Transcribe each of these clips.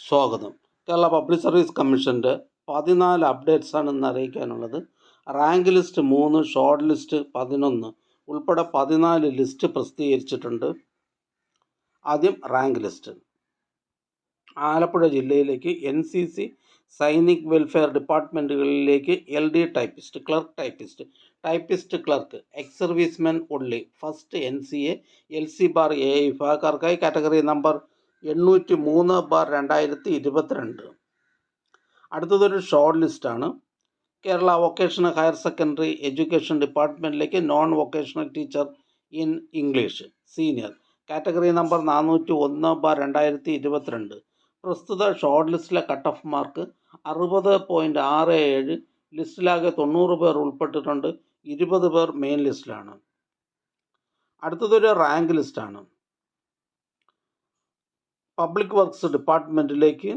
സ്വാഗതം. Kerala public service കമ്മീഷൻ്റെ 14 അപ്ഡേറ്റ്സാണ് ഇന്ന് അറിയിക്കാനുള്ളത്. റാങ്ക് ലിസ്റ്റ് 3, ഷോർട്ട് ലിസ്റ്റ് 11 ഉൾപ്പെടെ 14 ലിസ്റ്റ് പ്രസിദ്ധീകരിച്ചിട്ടുണ്ട്. ആദ്യം റാങ്ക് ലിസ്റ്റ്. ആലപ്പുഴ ജില്ലയിലേക്ക് NCC സൈനിക് വെൽഫെയർ ഡിപ്പാർട്ട്മെൻറ്റുകളിലേക്ക് LD typist, typist clerk, ex servicemen only, first NCA LC/A വിഭാഗക്കാർക്കായി കാറ്റഗറി നമ്പർ 803/2022. അടുത്തതൊരു ഷോർട്ട് ലിസ്റ്റാണ്. Kerala vocational higher secondary education ഡിപ്പാർട്ട്മെൻറ്റിലേക്ക് non vocational teacher in English senior, category number 401/2022. പ്രസ്തുത ഷോർട്ട് ലിസ്റ്റിലെ കട്ട് ഓഫ് മാർക്ക് 60.67. ലിസ്റ്റിലാകെ 90 പേർ ഉൾപ്പെട്ടിട്ടുണ്ട്. 20 പേർ മെയിൻ ലിസ്റ്റിലാണ്. അടുത്തതൊരു റാങ്ക് ലിസ്റ്റാണ്. പബ്ലിക് വർക്ക്സ് ഡിപ്പാർട്ട്മെൻറ്റിലേക്ക്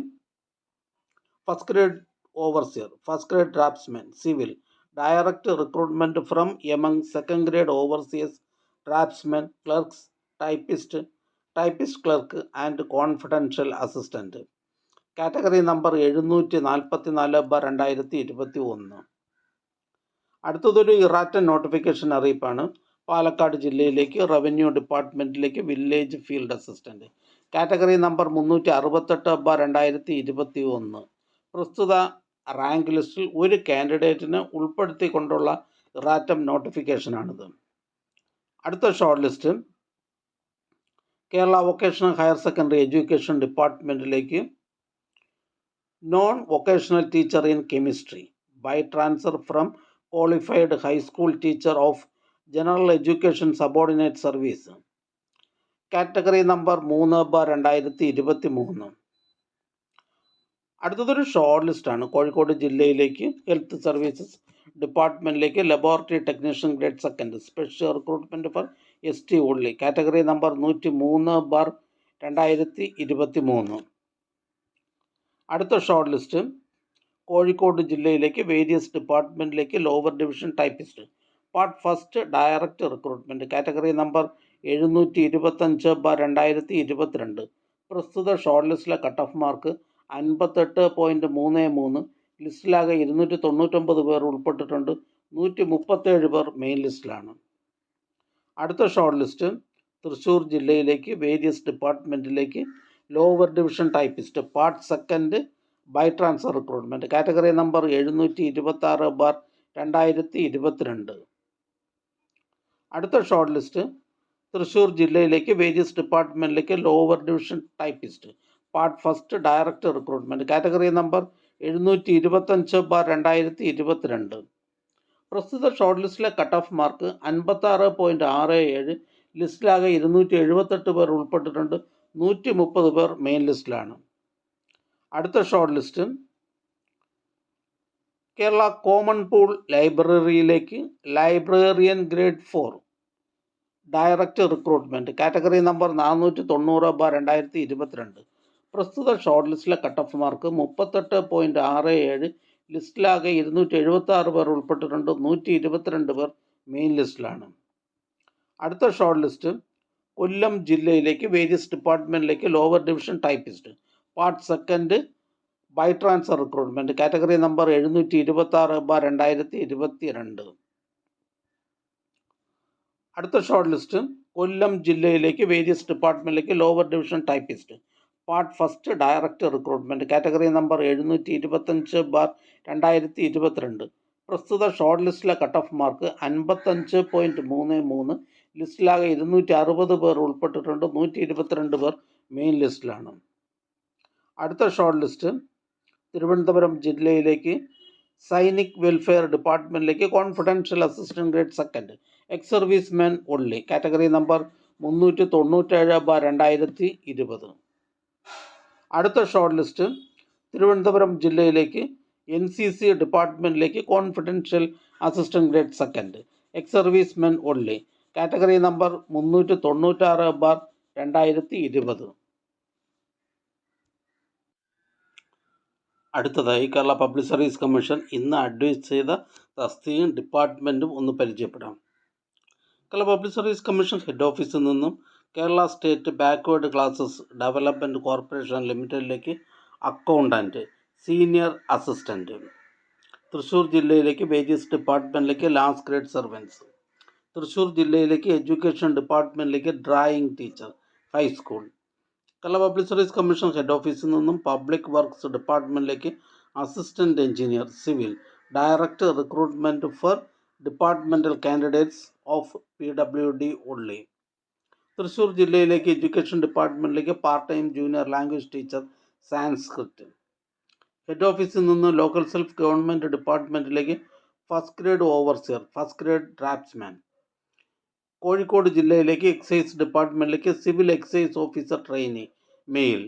first grade overseer, first grade draftsman civil, direct recruitment from among second grade overseers draftsman clerks, typist clerk and confidential assistant, category number 744/2021. അടുത്തതൊരു erratum notification അറിയിപ്പാണ്. പാലക്കാട് ജില്ലയിലേക്ക് revenue ഡിപ്പാർട്ട്മെൻറ്റിലേക്ക് village field assistant, category number 368/2021. പ്രസ്തുത rank ലിസ്റ്റിൽ ഒരു കാൻഡിഡേറ്റിന് ഉൾപ്പെടുത്തിക്കൊണ്ടുള്ള erratum നോട്ടിഫിക്കേഷനാണിത്. അടുത്ത short list Kerala vocational higher secondary education ഡിപ്പാർട്ട്മെൻറ്റിലേക്ക് non vocational teacher in chemistry by transfer from qualified high school teacher of general education subordinate service, category number 3/2023. അടുത്തതൊരു short ലിസ്റ്റാണ്. കോഴിക്കോട് ജില്ലയിലേക്ക് health services ഡിപ്പാർട്ട്മെൻറ്റിലേക്ക് laboratory technician grade second special recruitment for ST only, category number 103/2023. അടുത്ത short list Kozhikode ജില്ലയിലേക്ക് various ഡിപ്പാർട്ട്മെൻറ്റിലേക്ക് lower division typist part first direct recruitment, category number 725/2022. പ്രസ്തുത short ലിസ്റ്റിലെ cut off mark 58.33. ലിസ്റ്റിലാകെ 299 പേർ ഉൾപ്പെട്ടിട്ടുണ്ട്. 137 പേർ മെയിൻ ലിസ്റ്റിലാണ്. അടുത്ത ഷോർട്ട് ലിസ്റ്റ് തൃശ്ശൂർ ജില്ലയിലേക്ക് വേരിയസ് ഡിപ്പാർട്ട്മെൻറ്റിലേക്ക് lower division typist part second by transfer recruitment, category number 726/2022. അടുത്ത ഷോർട്ട് ലിസ്റ്റ് തൃശ്ശൂർ ജില്ലയിലേക്ക് വേരിയസ് ഡിപ്പാർട്ട്മെൻറ്റിലേക്ക് lower division typist part first direct recruitment, category number 725/2022. പ്രസ്തുത ഷോർട്ട് ലിസ്റ്റിലെ കട്ട് ഓഫ് മാർക്ക് 56.67. ലിസ്റ്റിലാകെ 278 പേർ ഉൾപ്പെട്ടിട്ടുണ്ട്. 130 പേർ മെയിൻ ലിസ്റ്റിലാണ്. അടുത്ത short list Kerala common pool ലൈബ്രറിയിലേക്ക് librarian grade 4 direct recruitment, category number 490/2022. പ്രസ്തുത ഷോർട്ട് ലിസ്റ്റിലെ കട്ട് ഓഫ് മാർക്ക് 38.67. ലിസ്റ്റിലാകെ 276 പേർ ഉൾപ്പെട്ടിട്ടുണ്ട്. 122 പേർ മെയിൻ ലിസ്റ്റിലാണ്. അടുത്ത ഷോർട്ട് ലിസ്റ്റ് കൊല്ലം ജില്ലയിലേക്ക് വേരിയസ് ഡിപ്പാർട്ട്മെൻറ്റിലേക്ക് lower division typist part second by transfer recruitment, category number 726/2022. അടുത്ത ഷോർട്ട് ലിസ്റ്റ് കൊല്ലം ജില്ലയിലേക്ക് വേരിയസ് ഡിപ്പാർട്ട്മെൻറ്റിലേക്ക് lower division typist part first direct recruitment, category number 725/2022. പ്രസ്തുത ഷോർട്ട് ലിസ്റ്റിലെ കട്ട് ഓഫ് മാർക്ക് 55.33. ലിസ്റ്റിലാകെ 260 പേർ ഉൾപ്പെട്ടിട്ടുണ്ട്. 122 പേർ മെയിൻ ലിസ്റ്റിലാണ്. അടുത്ത ഷോർട്ട് ലിസ്റ്റ് തിരുവനന്തപുരം ജില്ലയിലേക്ക് സൈനിക് വെൽഫെയർ ഡിപ്പാർട്ട്മെൻറ്റിലേക്ക് confidential assistant grade second ex serviceman only, category number 397/2020. അടുത്ത ഷോർട്ട് ലിസ്റ്റ് തിരുവനന്തപുരം ജില്ലയിലേക്ക് NCC ഡിപ്പാർട്ട്മെൻറ്റിലേക്ക് confidential assistant grade second ex serviceman only, category number 396/2020. അടുത്തതായി കേരള പബ്ലിക് സർവീസ് കമ്മീഷൻ ഇന്ന് അഡ്വൈസ് ചെയ്ത തസ്തികയും ഡിപ്പാർട്ട്മെൻറ്റും ഒന്ന് പരിചയപ്പെടാം. Kerala public service commission head ഓഫീസിൽ നിന്നും Kerala state backward classes development corporation ലിമിറ്റഡിലേക്ക് അക്കൗണ്ടൻറ്റ്, സീനിയർ അസിസ്റ്റൻറ്റ്. തൃശ്ശൂർ ജില്ലയിലേക്ക് വേജസ് ഡിപ്പാർട്ട്മെൻറ്റിലേക്ക് ലാസ്റ്റ് ഗ്രേഡ് സർവൻസ്. തൃശ്ശൂർ ജില്ലയിലേക്ക് എഡ്യൂക്കേഷൻ ഡിപ്പാർട്ട്മെൻറ്റിലേക്ക് drawing teacher, high school. Kerala public service commission head ഓഫീസിൽ നിന്നും പബ്ലിക് വർക്ക്സ് ഡിപ്പാർട്ട്മെൻറ്റിലേക്ക് assistant engineer, civil. Direct recruitment for departmental candidates of PWD only. Thrissur ജില്ലയിലേക്ക് education ഡിപ്പാർട്ട്മെൻറ്റിലേക്ക് part time junior language teacher, Sanskrit. Head ഓഫീസിൽ നിന്ന് local self government ഡിപ്പാർട്ട്മെൻറ്റിലേക്ക് first grade overseer, first grade draftsman. Kozhikode ജില്ലയിലേക്ക് excise ഡിപ്പാർട്ട്മെൻറ്റിലേക്ക് civil excise officer trainee, male.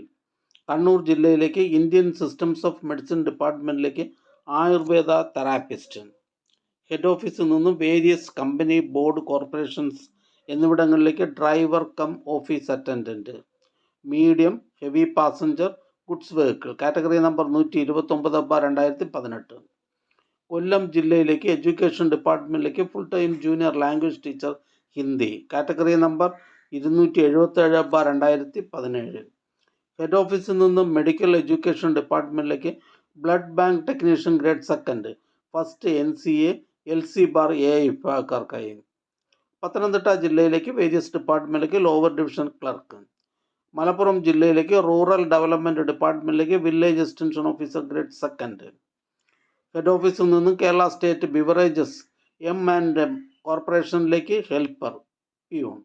Kannur ജില്ലയിലേക്ക് Indian systems of medicine ഡിപ്പാർട്ട്മെൻറ്റിലേക്ക് Ayurveda therapist. Head ഓഫീസിൽ നിന്നും വേരിയസ് കമ്പനി, ബോർഡ്, കോർപ്പറേഷൻസ് എന്നിവിടങ്ങളിലേക്ക് driver cum office attendant, medium heavy passenger goods vehicle, category number 129/2018. Kollam ജില്ലയിലേക്ക് education ഡിപ്പാർട്ട്മെൻറ്റിലേക്ക് full time junior language teacher, Hindi, category number 277/2017. Head ഓഫീസിൽ നിന്നും medical education ഡിപ്പാർട്ട്മെൻറ്റിലേക്ക് blood bank technician grade second, first NCA LC bar AI വിഭാഗക്കാർക്കായി. പത്തനംതിട്ട ജില്ലയിലേക്ക് various ഡിപ്പാർട്ട്മെൻറ്റിലേക്ക് lower division clerk. Malappuram ജില്ലയിലേക്ക് rural development ഡിപ്പാർട്ട്മെൻറ്റിലേക്ക് village extension officer grade second. Head ഓഫീസിൽ നിന്നും കേരള സ്റ്റേറ്റ് ബിവറേജസ് M&M കോർപ്പറേഷനിലേക്ക് ഹെൽപ്പർ, പിയൂൺ.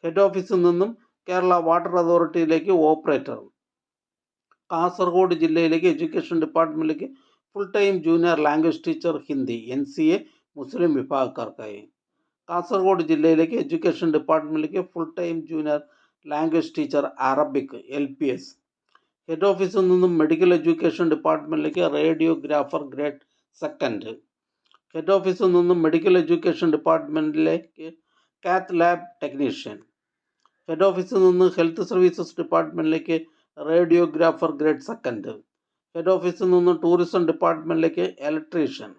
ഹെഡ് ഓഫീസിൽ നിന്നും കേരള വാട്ടർ അതോറിറ്റിയിലേക്ക് ഓപ്പറേറ്റർ. കാസർഗോഡ് ജില്ലയിലേക്ക് എഡ്യൂക്കേഷൻ ഡിപ്പാർട്ട്മെൻറ്റിലേക്ക് full time junior language teacher, Hindi, NCA മുസ്ലിം വിഭാഗക്കാർക്കായി. കാസർഗോഡ് ജില്ലയിലേക്ക് എഡ്യൂക്കേഷൻ ഡിപ്പാർട്ട്മെൻറ്റിലേക്ക് full time junior language teacher, Arabic, LPS. Head ഓഫീസിൽ നിന്നും മെഡിക്കൽ എഡ്യൂക്കേഷൻ ഡിപ്പാർട്ട്മെൻറ്റിലേക്ക് റേഡിയോഗ്രാഫർ ഗ്രേഡ് സെക്കൻഡ്. ഹെഡ് ഓഫീസിൽ നിന്നും medical education ഡിപ്പാർട്ട്മെൻറ്റിലേക്ക് cath lab technician. Head ഓഫീസിൽ നിന്ന് ഹെൽത്ത് സർവീസസ് ഡിപ്പാർട്ട്മെൻറ്റിലേക്ക് റേഡിയോഗ്രാഫർ ഗ്രേഡ് സെക്കൻഡ്. ഹെഡ് ഓഫീസിൽ നിന്നും ടൂറിസം ഡിപ്പാർട്ട്മെൻറ്റിലേക്ക് ഇലക്ട്രീഷ്യൻ.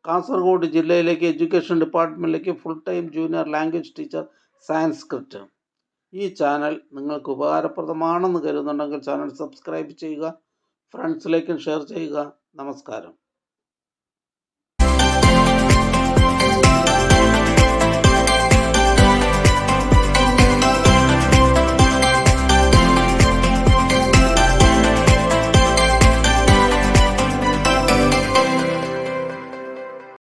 കാസർഗോഡ് ജില്ലയിലേക്ക് എഡ്യൂക്കേഷൻ ഡിപ്പാർട്ട്മെൻറ്റിലേക്ക് full time junior language teacher, Sanskrit. ഈ ചാനൽ നിങ്ങൾക്ക് ഉപകാരപ്രദമാണെന്ന് കരുതുന്നുണ്ടെങ്കിൽ ചാനൽ സബ്സ്ക്രൈബ് ചെയ്യുക, ഫ്രണ്ട്സിലേക്കും ഷെയർ ചെയ്യുക. നമസ്കാരം.